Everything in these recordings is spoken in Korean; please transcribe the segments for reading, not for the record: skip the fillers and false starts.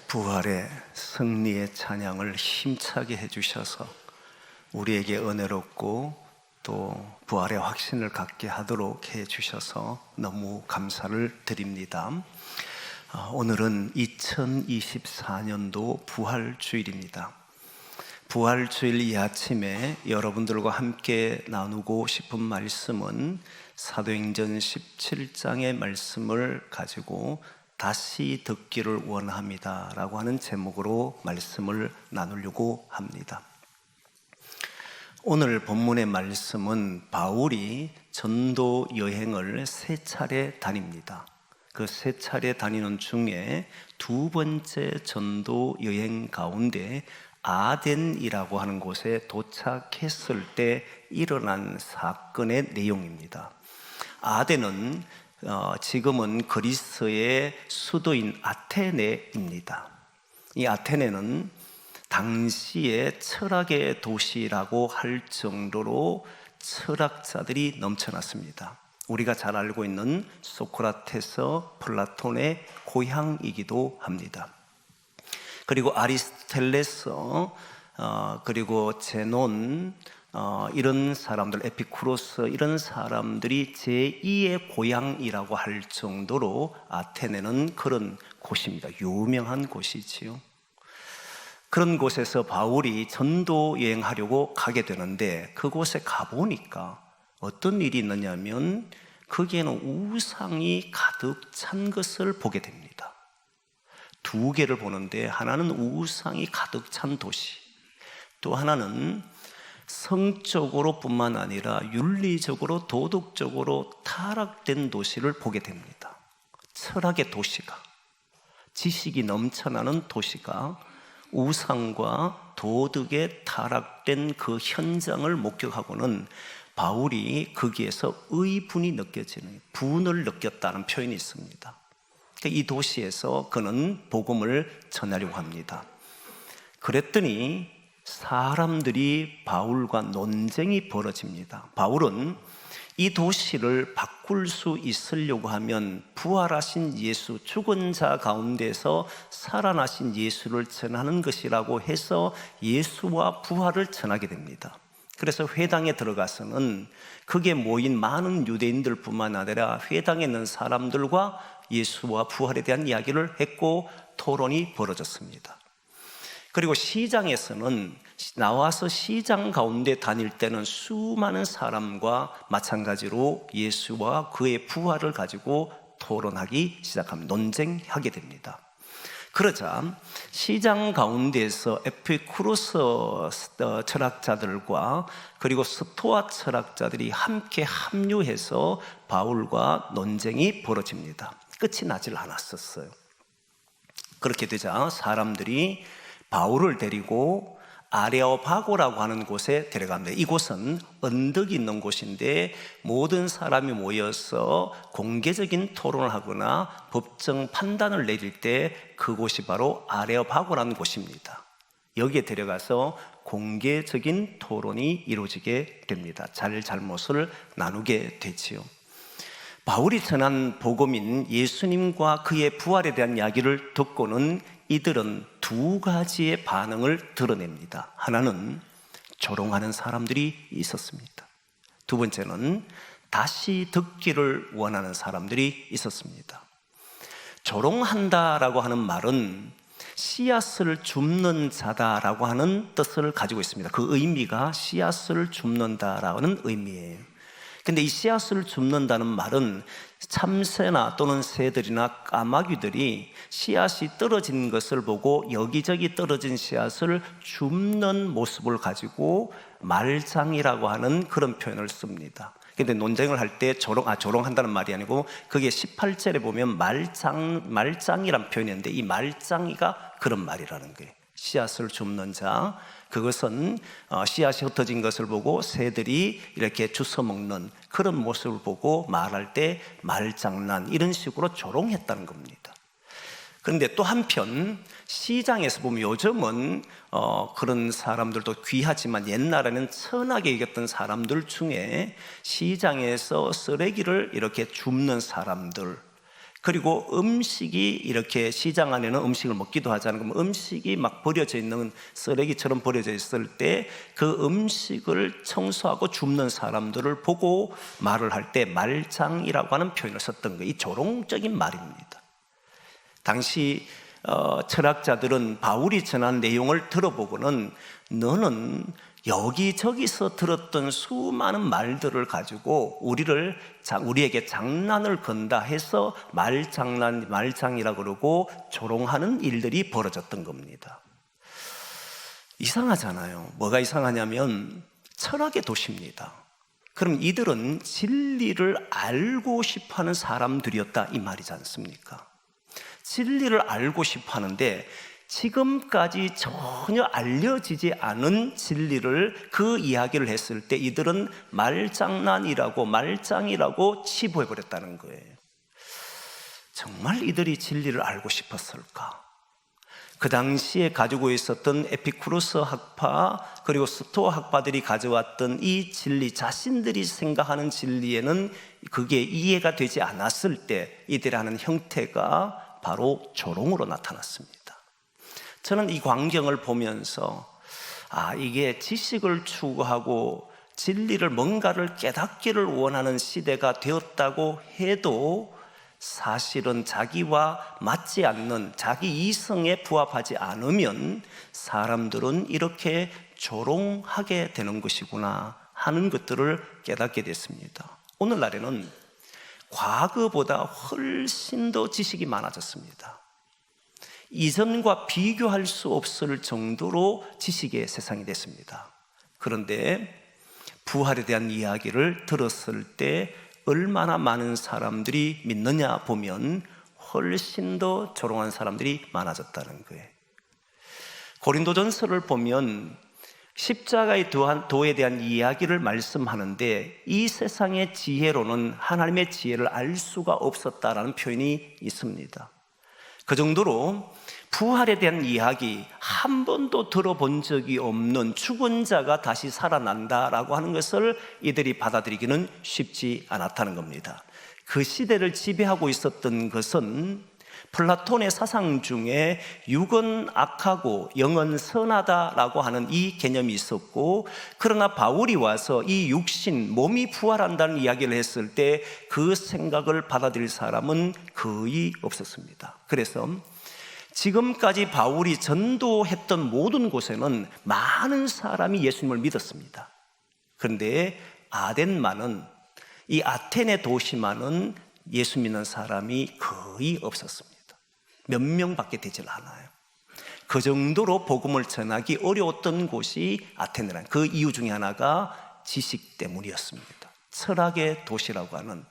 부활의 승리의 찬양을 힘차게 해주셔서 우리에게 은혜롭고 또 부활의 확신을 갖게 하도록 해주셔서 너무 감사를 드립니다. 오늘은 2024년도 부활주일입니다. 부활주일 이 아침에 여러분들과 함께 나누고 싶은 말씀은 사도행전 17장의 말씀을 가지고 다시 듣기를 원합니다 라고 하는 제목으로 말씀을 나누려고 합니다. 오늘 본문의 말씀은 바울이 전도 여행을 3차례 다닙니다. 그 3차례 다니는 중에 두 번째 전도 여행 가운데 아덴이라고 하는 곳에 도착했을 때 일어난 사건의 내용입니다. 아덴은 지금은 그리스의 수도인 아테네입니다. 이 아테네는 당시의 철학의 도시라고 할 정도로 철학자들이 넘쳐났습니다. 우리가 잘 알고 있는 소크라테스, 플라톤의 고향이기도 합니다. 그리고 아리스토텔레스, 그리고 제논, 이런 사람들, 에피쿠로스 이런 사람들이 제2의 고향이라고 할 정도로 아테네는 그런 곳입니다. 유명한 곳이지요. 그런 곳에서 바울이 전도 여행하려고 가게 되는데 그곳에 가보니까 어떤 일이 있느냐면 거기에는 우상이 가득 찬 것을 보게 됩니다. 두 개를 보는데 하나는 우상이 가득 찬 도시, 또 하나는 성적으로 뿐만 아니라 윤리적으로 도덕적으로 타락된 도시를 보게 됩니다. 철학의 도시가, 지식이 넘쳐나는 도시가 우상과 도덕에 타락된 그 현장을 목격하고는 바울이 거기에서 의분이 느껴지는, 분을 느꼈다는 표현이 있습니다. 이 도시에서 그는 복음을 전하려고 합니다. 그랬더니 사람들이 바울과 논쟁이 벌어집니다. 바울은 이 도시를 바꿀 수 있으려고 하면 부활하신 예수, 죽은 자 가운데서 살아나신 예수를 전하는 것이라고 해서 예수와 부활을 전하게 됩니다. 그래서 회당에 들어가서는 거기에 모인 많은 유대인들 뿐만 아니라 회당에 있는 사람들과 예수와 부활에 대한 이야기를 했고 토론이 벌어졌습니다. 그리고 시장에서는 나와서 시장 가운데 다닐 때는 수많은 사람과 마찬가지로 예수와 그의 부활을 가지고 토론하기 시작합니다. 논쟁하게 됩니다. 그러자 시장 가운데에서 에피쿠로스 철학자들과 그리고 스토아 철학자들이 함께 합류해서 바울과 논쟁이 벌어집니다. 끝이 나질 않았었어요. 그렇게 되자 사람들이 바울을 데리고 아레오파고라고 하는 곳에 데려갑니다. 이곳은 언덕이 있는 곳인데 모든 사람이 모여서 공개적인 토론을 하거나 법정 판단을 내릴 때 그곳이 바로 아레오파고라는 곳입니다. 여기에 데려가서 공개적인 토론이 이루어지게 됩니다. 잘못을 나누게 되지요. 바울이 전한 복음인 예수님과 그의 부활에 대한 이야기를 듣고는 이들은 두 가지의 반응을 드러냅니다. 하나는 조롱하는 사람들이 있었습니다. 두 번째는 다시 듣기를 원하는 사람들이 있었습니다. 조롱한다라고 하는 말은 씨앗을 줍는 자다라고 하는 뜻을 가지고 있습니다. 그 의미가 씨앗을 줍는다라는 의미예요. 근데 이 씨앗을 줍는다는 말은 참새나 또는 새들이나 까마귀들이 씨앗이 떨어진 것을 보고 여기저기 떨어진 씨앗을 줍는 모습을 가지고 말장이라고 하는 그런 표현을 씁니다. 근데 논쟁을 할 때 조롱한다는 말이 아니고 그게 18절에 보면 말장이란 표현이 있는데 이 말장이가 그런 말이라는 거예요. 씨앗을 줍는 자, 그것은 씨앗이 흩어진 것을 보고 새들이 이렇게 주워 먹는 그런 모습을 보고 말할 때 말장난 이런 식으로 조롱했다는 겁니다. 그런데 또 한편 시장에서 보면 요즘은 그런 사람들도 귀하지만 옛날에는 천하게 여겼던 사람들 중에 시장에서 쓰레기를 이렇게 줍는 사람들, 그리고 음식이 이렇게 시장 안에는 음식을 먹기도 하잖아요. 그럼 음식이 막 버려져 있는 쓰레기처럼 버려져 있을 때 그 음식을 청소하고 줍는 사람들을 보고 말을 할 때 말장이라고 하는 표현을 썼던 거예요. 이 조롱적인 말입니다. 당시 철학자들은 바울이 전한 내용을 들어보고는 너는 여기저기서 들었던 수많은 말들을 가지고 우리에게 장난을 건다 해서 말장이라고 그러고 조롱하는 일들이 벌어졌던 겁니다. 이상하잖아요. 뭐가 이상하냐면 철학의 도시입니다. 그럼 이들은 진리를 알고 싶어하는 사람들이었다 이 말이지 않습니까? 진리를 알고 싶어 하는데 지금까지 전혀 알려지지 않은 진리를 그 이야기를 했을 때 이들은 말장이라고 치부해버렸다는 거예요. 정말 이들이 진리를 알고 싶었을까? 그 당시에 가지고 있었던 에피쿠로스 학파 그리고 스토아 학파들이 가져왔던 이 진리, 자신들이 생각하는 진리에는 그게 이해가 되지 않았을 때 이들이 하는 형태가 바로 조롱으로 나타났습니다. 저는 이 광경을 보면서 이게 지식을 추구하고 진리를 뭔가를 깨닫기를 원하는 시대가 되었다고 해도 사실은 자기와 맞지 않는 자기 이성에 부합하지 않으면 사람들은 이렇게 조롱하게 되는 것이구나 하는 것들을 깨닫게 됐습니다. 오늘날에는 과거보다 훨씬 더 지식이 많아졌습니다. 이전과 비교할 수 없을 정도로 지식의 세상이 됐습니다. 그런데 부활에 대한 이야기를 들었을 때 얼마나 많은 사람들이 믿느냐 보면 훨씬 더 조롱한 사람들이 많아졌다는 거예요. 고린도전서를 보면 십자가의 도에 대한 이야기를 말씀하는데 이 세상의 지혜로는 하나님의 지혜를 알 수가 없었다라는 표현이 있습니다. 그 정도로 부활에 대한 이야기, 한 번도 들어본 적이 없는 죽은 자가 다시 살아난다라고 하는 것을 이들이 받아들이기는 쉽지 않았다는 겁니다. 그 시대를 지배하고 있었던 것은 플라톤의 사상 중에 육은 악하고 영은 선하다라고 하는 이 개념이 있었고, 그러나 바울이 와서 이 육신, 몸이 부활한다는 이야기를 했을 때 그 생각을 받아들일 사람은 거의 없었습니다. 그래서 지금까지 바울이 전도했던 모든 곳에는 많은 사람이 예수님을 믿었습니다. 그런데 아덴만은, 이 아테네 도시만은 예수 믿는 사람이 거의 없었습니다. 몇 명밖에 되질 않아요. 그 정도로 복음을 전하기 어려웠던 곳이 아테네라는, 그 이유 중에 하나가 지식 때문이었습니다. 철학의 도시라고 하는,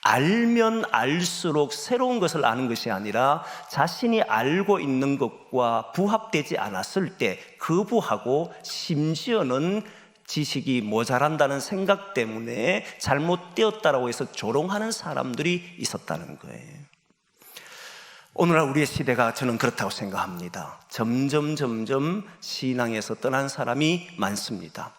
알면 알수록 새로운 것을 아는 것이 아니라 자신이 알고 있는 것과 부합되지 않았을 때 거부하고, 심지어는 지식이 모자란다는 생각 때문에 잘못되었다라고 해서 조롱하는 사람들이 있었다는 거예요. 오늘날 우리의 시대가 저는 그렇다고 생각합니다. 점점 신앙에서 떠난 사람이 많습니다.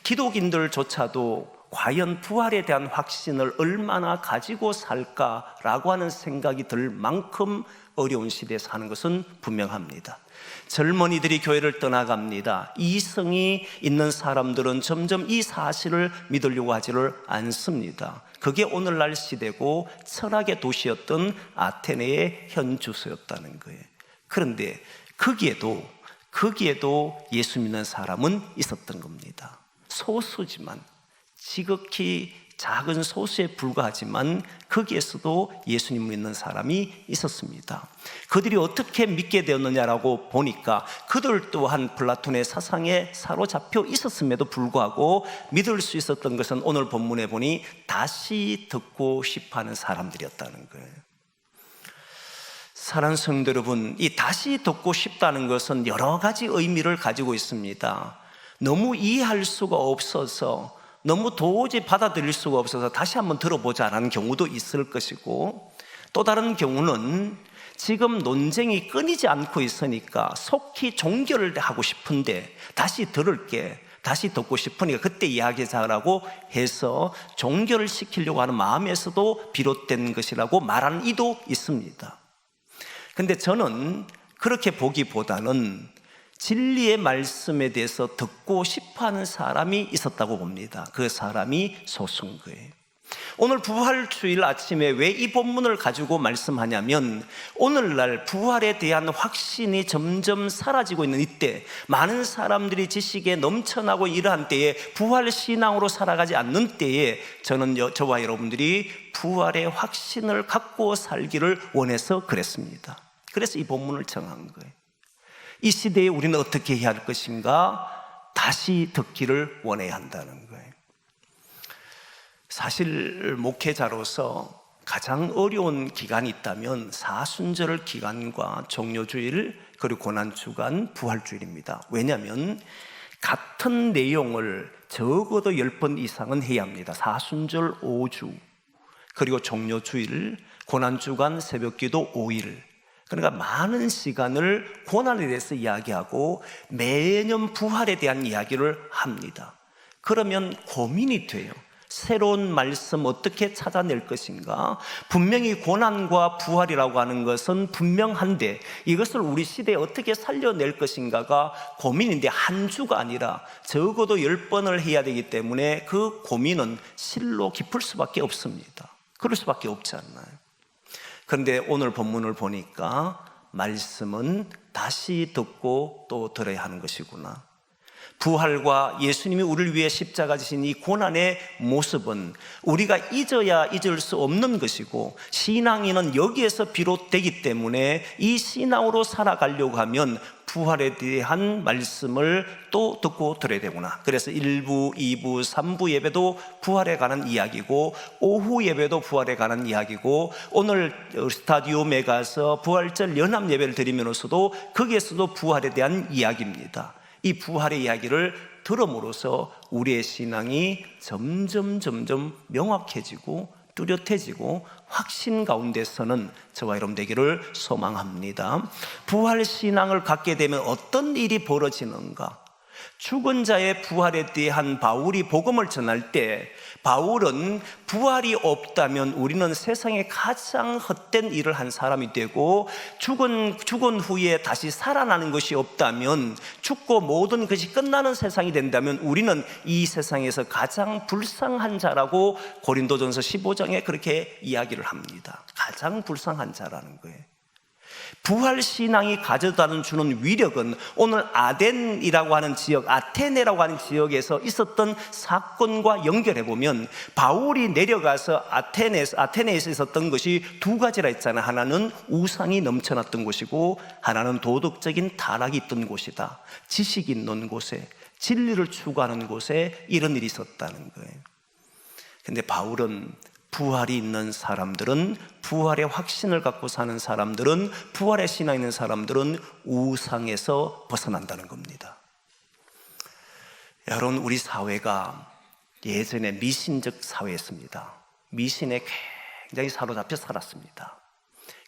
기독인들조차도 과연 부활에 대한 확신을 얼마나 가지고 살까라고 하는 생각이 들 만큼 어려운 시대에 사는 것은 분명합니다. 젊은이들이 교회를 떠나갑니다. 이성이 있는 사람들은 점점 이 사실을 믿으려고 하지를 않습니다. 그게 오늘날 시대고 철학의 도시였던 아테네의 현 주소였다는 거예요. 그런데 거기에도 예수 믿는 사람은 있었던 겁니다. 소수지만, 지극히 작은 소수에 불과하지만 거기에서도 예수님 믿는 사람이 있었습니다. 그들이 어떻게 믿게 되었느냐라고 보니까 그들 또한 플라톤의 사상에 사로잡혀 있었음에도 불구하고 믿을 수 있었던 것은 오늘 본문에 보니 다시 듣고 싶어하는 사람들이었다는 거예요. 사랑하는 성도 여러분, 이 다시 듣고 싶다는 것은 여러 가지 의미를 가지고 있습니다. 너무 이해할 수가 없어서, 너무 도저히 받아들일 수가 없어서 다시 한번 들어보자라는 경우도 있을 것이고, 또 다른 경우는 지금 논쟁이 끊이지 않고 있으니까 속히 종결을 하고 싶은데 다시 들을게, 다시 듣고 싶으니까 그때 이야기하라고 해서 종교를 시키려고 하는 마음에서도 비롯된 것이라고 말하는 이도 있습니다. 근데 저는 그렇게 보기보다는 진리의 말씀에 대해서 듣고 싶어하는 사람이 있었다고 봅니다. 그 사람이 소승교예요. 오늘 부활주일 아침에 왜 이 본문을 가지고 말씀하냐면, 오늘날 부활에 대한 확신이 점점 사라지고 있는 이때, 많은 사람들이 지식에 넘쳐나고 이러한 때에 부활신앙으로 살아가지 않는 때에 저와 여러분들이 부활의 확신을 갖고 살기를 원해서 그랬습니다. 그래서 이 본문을 정한 거예요. 이 시대에 우리는 어떻게 해야 할 것인가? 다시 듣기를 원해야 한다는 거예요. 사실 목회자로서 가장 어려운 기간이 있다면 사순절 기간과 종료주일 그리고 고난주간 부활주일입니다. 왜냐하면 같은 내용을 적어도 10번 이상은 해야 합니다. 사순절 5주 그리고 종료주일 고난주간 새벽기도 5일, 그러니까 많은 시간을 고난에 대해서 이야기하고 매년 부활에 대한 이야기를 합니다. 그러면 고민이 돼요. 새로운 말씀 어떻게 찾아낼 것인가? 분명히 고난과 부활이라고 하는 것은 분명한데 이것을 우리 시대에 어떻게 살려낼 것인가가 고민인데, 한 주가 아니라 적어도 10번을 해야 되기 때문에 그 고민은 실로 깊을 수밖에 없습니다. 그럴 수밖에 없지 않나요? 그런데 오늘 본문을 보니까 말씀은 다시 듣고 또 들어야 하는 것이구나. 부활과 예수님이 우리를 위해 십자가 지신 이 고난의 모습은 우리가 잊어야 잊을 수 없는 것이고, 신앙인은 여기에서 비롯되기 때문에 이 신앙으로 살아가려고 하면 부활에 대한 말씀을 또 듣고 들어야 되구나. 그래서 1부, 2부, 3부 예배도 부활에 관한 이야기고, 오후 예배도 부활에 관한 이야기고, 오늘 스타디움에 가서 부활절 연합 예배를 드리면서도 거기에서도 부활에 대한 이야기입니다. 이 부활의 이야기를 들음으로써 우리의 신앙이 점점 명확해지고 뚜렷해지고 확신 가운데서는 저와 여러분 되기를 소망합니다. 부활 신앙을 갖게 되면 어떤 일이 벌어지는가? 죽은 자의 부활에 대한 바울이 복음을 전할 때, 바울은 부활이 없다면 우리는 세상에 가장 헛된 일을 한 사람이 되고, 죽은 후에 다시 살아나는 것이 없다면, 죽고 모든 것이 끝나는 세상이 된다면 우리는 이 세상에서 가장 불쌍한 자라고 고린도전서 15장에 그렇게 이야기를 합니다. 가장 불쌍한 자라는 거예요. 부활신앙이 가져다 주는 위력은 오늘 아덴이라고 하는 지역, 아테네라고 하는 지역에서 있었던 사건과 연결해보면, 바울이 내려가서 아테네에서 있었던 것이 두 가지라 했잖아요. 하나는 우상이 넘쳐났던 곳이고, 하나는 도덕적인 타락이 있던 곳이다. 지식이 있는 곳에, 진리를 추구하는 곳에 이런 일이 있었다는 거예요. 근데 바울은 부활이 있는 사람들은, 부활의 확신을 갖고 사는 사람들은, 부활의 신앙 있는 사람들은 우상에서 벗어난다는 겁니다. 여러분, 우리 사회가 예전에 미신적 사회였습니다. 미신에 굉장히 사로잡혀 살았습니다.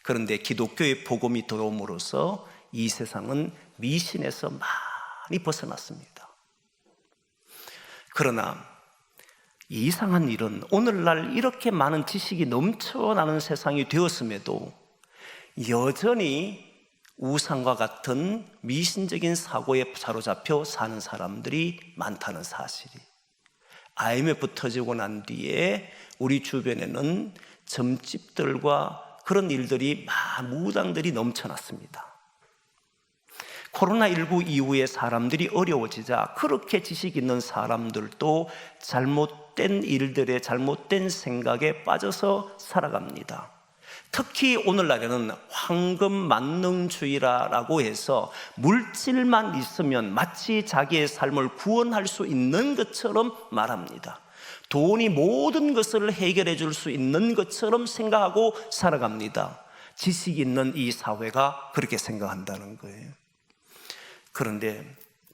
그런데 기독교의 복음이 들어옴으로써 이 세상은 미신에서 많이 벗어났습니다. 그러나 이상한 일은 오늘날 이렇게 많은 지식이 넘쳐나는 세상이 되었음에도 여전히 우상과 같은 미신적인 사고에 사로잡혀 사는 사람들이 많다는 사실이, IMF 터지고 난 뒤에 우리 주변에는 점집들과 그런 일들이 무당들이 넘쳐났습니다. 코로나19 이후에 사람들이 어려워지자 그렇게 지식 있는 사람들도 잘못된 일들에, 잘못된 생각에 빠져서 살아갑니다. 특히 오늘날에는 황금 만능주의라고 해서 물질만 있으면 마치 자기의 삶을 구원할 수 있는 것처럼 말합니다. 돈이 모든 것을 해결해 줄 수 있는 것처럼 생각하고 살아갑니다. 지식 있는 이 사회가 그렇게 생각한다는 거예요. 그런데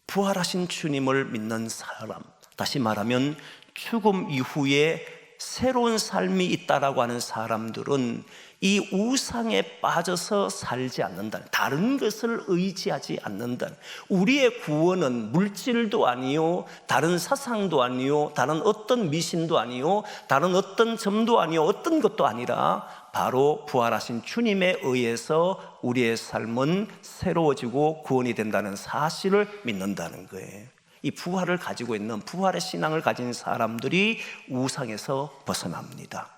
부활하신 주님을 믿는 사람, 다시 말하면 죽음 이후에 새로운 삶이 있다라고 하는 사람들은 이 우상에 빠져서 살지 않는다. 다른 것을 의지하지 않는다. 우리의 구원은 물질도 아니요, 다른 사상도 아니요, 다른 어떤 미신도 아니요, 다른 어떤 점도 아니요, 어떤 것도 아니라 바로 부활하신 주님에 의해서 우리의 삶은 새로워지고 구원이 된다는 사실을 믿는다는 거예요. 이 부활을 가지고 있는, 부활의 신앙을 가진 사람들이 우상에서 벗어납니다.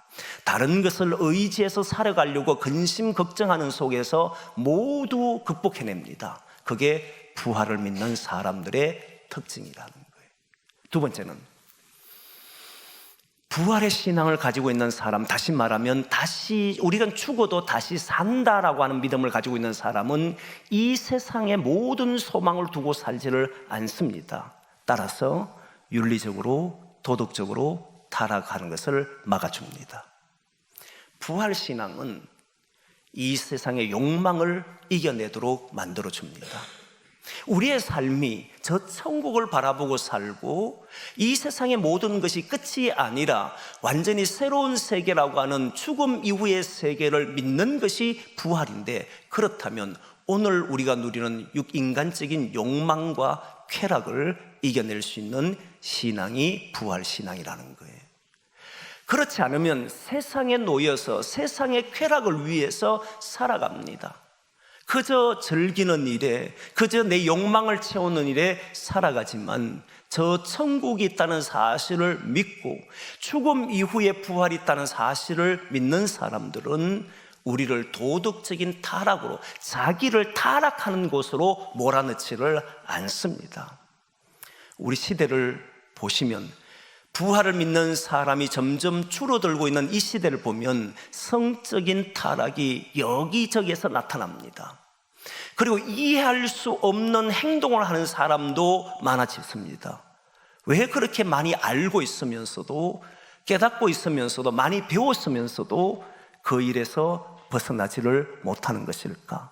다른 것을 의지해서 살아가려고 근심 걱정하는 속에서 모두 극복해냅니다. 그게 부활을 믿는 사람들의 특징이라는 거예요. 두 번째는 부활의 신앙을 가지고 있는 사람, 다시 말하면 우리가 죽어도 다시 산다라고 하는 믿음을 가지고 있는 사람은 이 세상의 모든 소망을 두고 살지를 않습니다. 따라서 윤리적으로, 도덕적으로 타락하는 것을 막아줍니다. 부활신앙은 이 세상의 욕망을 이겨내도록 만들어줍니다. 우리의 삶이 저 천국을 바라보고 살고 이 세상의 모든 것이 끝이 아니라 완전히 새로운 세계라고 하는 죽음 이후의 세계를 믿는 것이 부활인데, 그렇다면 오늘 우리가 누리는 인간적인 욕망과 쾌락을 이겨낼 수 있는 신앙이 부활신앙이라는 거예요. 그렇지 않으면 세상에 놓여서 세상의 쾌락을 위해서 살아갑니다. 그저 즐기는 일에, 그저 내 욕망을 채우는 일에 살아가지만 저 천국이 있다는 사실을 믿고 죽음 이후에 부활이 있다는 사실을 믿는 사람들은 우리를 도덕적인 타락으로, 자기를 타락하는 곳으로 몰아넣지를 않습니다. 우리 시대를 보시면 부활을 믿는 사람이 점점 줄어들고 있는 이 시대를 보면 성적인 타락이 여기저기에서 나타납니다. 그리고 이해할 수 없는 행동을 하는 사람도 많아졌습니다. 왜 그렇게 많이 알고 있으면서도, 깨닫고 있으면서도, 많이 배웠으면서도 그 일에서 벗어나지를 못하는 것일까?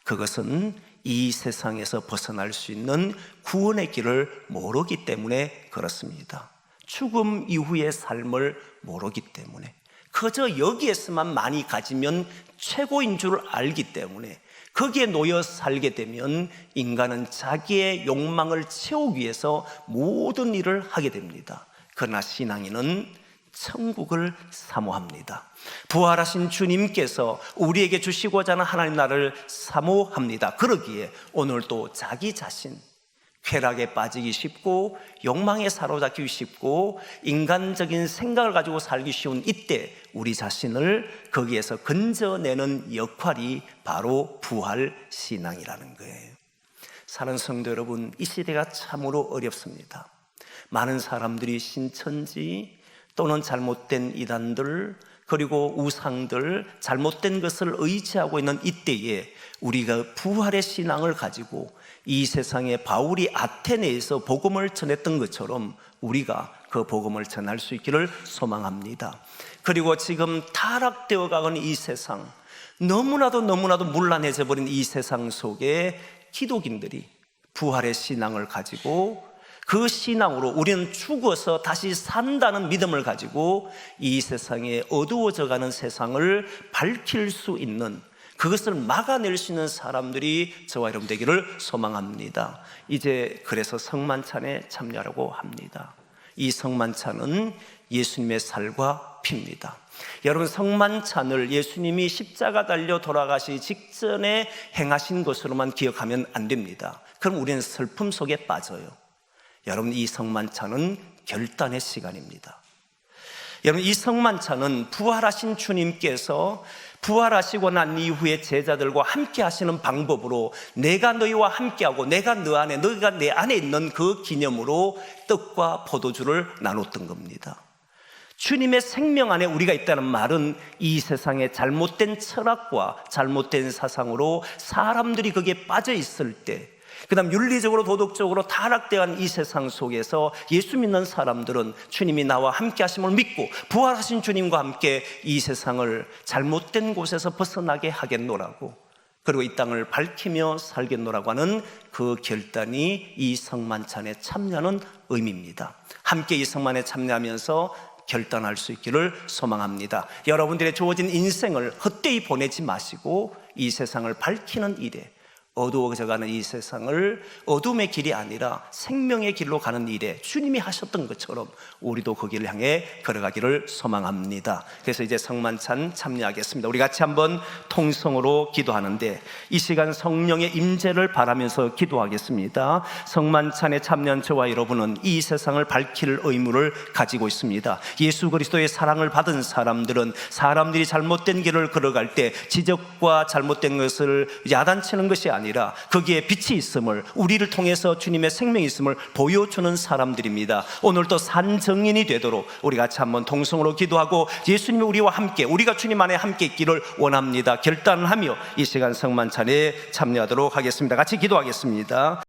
그것은 이 세상에서 벗어날 수 있는 구원의 길을 모르기 때문에 그렇습니다. 죽음 이후의 삶을 모르기 때문에, 그저 여기에서만 많이 가지면 최고인 줄 알기 때문에, 거기에 놓여 살게 되면 인간은 자기의 욕망을 채우기 위해서 모든 일을 하게 됩니다. 그러나 신앙인은 천국을 사모합니다. 부활하신 주님께서 우리에게 주시고자 하는 하나님 나라를 사모합니다. 그러기에 오늘도 자기 자신, 쾌락에 빠지기 쉽고 욕망에 사로잡기 쉽고 인간적인 생각을 가지고 살기 쉬운 이때 우리 자신을 거기에서 건져내는 역할이 바로 부활신앙이라는 거예요. 사랑하는 성도 여러분, 이 시대가 참으로 어렵습니다. 많은 사람들이 신천지 또는 잘못된 이단들, 그리고 우상들, 잘못된 것을 의지하고 있는 이때에 우리가 부활의 신앙을 가지고 이 세상에 바울이 아테네에서 복음을 전했던 것처럼 우리가 그 복음을 전할 수 있기를 소망합니다. 그리고 지금 타락되어 가는 이 세상, 너무나도 문란해져 버린 이 세상 속에 기독인들이 부활의 신앙을 가지고 그 신앙으로 우리는 죽어서 다시 산다는 믿음을 가지고 이 세상에 어두워져가는 세상을 밝힐 수 있는, 그것을 막아낼 수 있는 사람들이 저와 여러분 되기를 소망합니다. 이제 그래서 성만찬에 참여하려고 합니다. 이 성만찬은 예수님의 살과 피입니다. 여러분, 성만찬을 예수님이 십자가 달려 돌아가시기 직전에 행하신 것으로만 기억하면 안 됩니다. 그럼 우리는 슬픔 속에 빠져요. 여러분, 이 성만찬은 결단의 시간입니다. 여러분, 이 성만찬은 부활하신 주님께서 부활하시고 난 이후에 제자들과 함께 하시는 방법으로 내가 너희와 함께하고 내가 너 안에, 너희가 내 안에 있는 그 기념으로 떡과 포도주를 나눴던 겁니다. 주님의 생명 안에 우리가 있다는 말은 이 세상의 잘못된 철학과 잘못된 사상으로 사람들이 거기에 빠져 있을 때, 그 다음 윤리적으로 도덕적으로 타락되어간 이 세상 속에서 예수 믿는 사람들은 주님이 나와 함께 하심을 믿고 부활하신 주님과 함께 이 세상을 잘못된 곳에서 벗어나게 하겠노라고, 그리고 이 땅을 밝히며 살겠노라고 하는 그 결단이 이 성만찬에 참여하는 의미입니다. 함께 이 성만에 참여하면서 결단할 수 있기를 소망합니다. 여러분들의 주어진 인생을 헛되이 보내지 마시고 이 세상을 밝히는 일에, 어두워져가는 이 세상을 어둠의 길이 아니라 생명의 길로 가는 일에 주님이 하셨던 것처럼 우리도 그 길을 향해 걸어가기를 소망합니다. 그래서 이제 성만찬 참여하겠습니다. 우리 같이 한번 통성으로 기도하는데 이 시간 성령의 임재를 바라면서 기도하겠습니다. 성만찬에 참여한 저와 여러분은 이 세상을 밝힐 의무를 가지고 있습니다. 예수 그리스도의 사랑을 받은 사람들은 사람들이 잘못된 길을 걸어갈 때 지적과 잘못된 것을 야단치는 것이 아니라 거기에 빛이 있음을, 우리를 통해서 주님의 생명이 있음을 보여주는 사람들입니다. 오늘도 산증인이 되도록 우리 같이 한번 동성으로 기도하고 예수님이 우리와 함께, 우리가 주님 안에 함께 있기를 원합니다. 결단하며 이 시간 성만찬에 참여하도록 하겠습니다. 같이 기도하겠습니다.